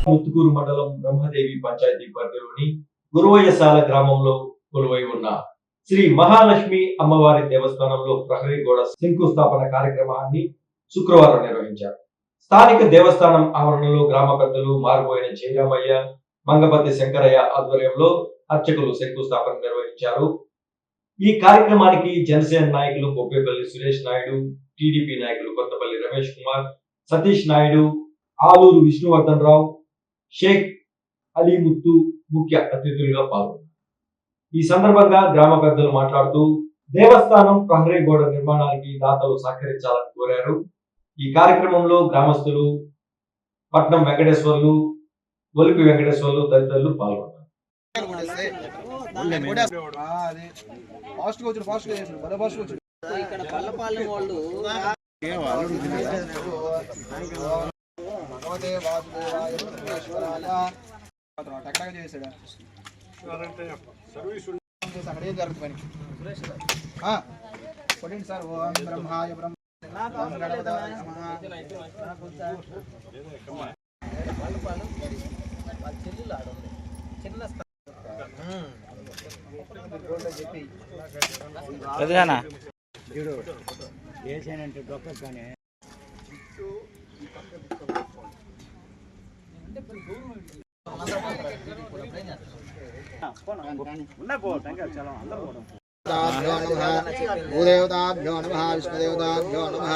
ముత్తుకూరు మండలం బ్రహ్మదేవి పంచాయతీ పరిధిలోని గురువయ్యసాల గ్రామంలో కొలువై ఉన్న శ్రీ మహాలక్ష్మి అమ్మవారి దేవస్థానంలో ప్రహరీ గోడ శంకుస్థాపన కార్యక్రమాన్ని శుక్రవారం నిర్వహించారు. స్థానిక దేవస్థానం ఆవరణలో గ్రామ పెద్దలు మారిపోయిన జయరామయ్య, మంగపతి శంకరయ్య ఆధ్వర్యంలో అర్చకులు శంకుస్థాపన నిర్వహించారు. ఈ కార్యక్రమానికి జనసేన నాయకులు బొబ్బేపల్లి సురేష్ నాయుడు, టీడీపీ నాయకులు కొత్తపల్లి రమేష్ కుమార్, సతీష్ నాయుడు, ఆలూరు విష్ణువర్ధన్ రావు, షేక్ అలీముత్తు ముఖ్య అతిథులుగా పాల్గొన్నారు. ఈ సందర్భంగా గ్రామ పెద్దలు మాట్లాడుతూ దేవస్థానం ప్రహరీ గోడ నిర్మాణానికి దాతలు సహకరించాలని కోరారు. ఈ కార్యక్రమంలో గ్రామస్తులు, పట్నం వెంకటేశ్వర్లు, ఒలిపి వెంకటేశ్వర్లు తదితరులు పాల్గొన్నారు. సార్ ఓం బ్రహ్మాయ బ్రహ్మ భూదేవతాభ్యో నమః విష్ణుదేవతాభ్యో నమః.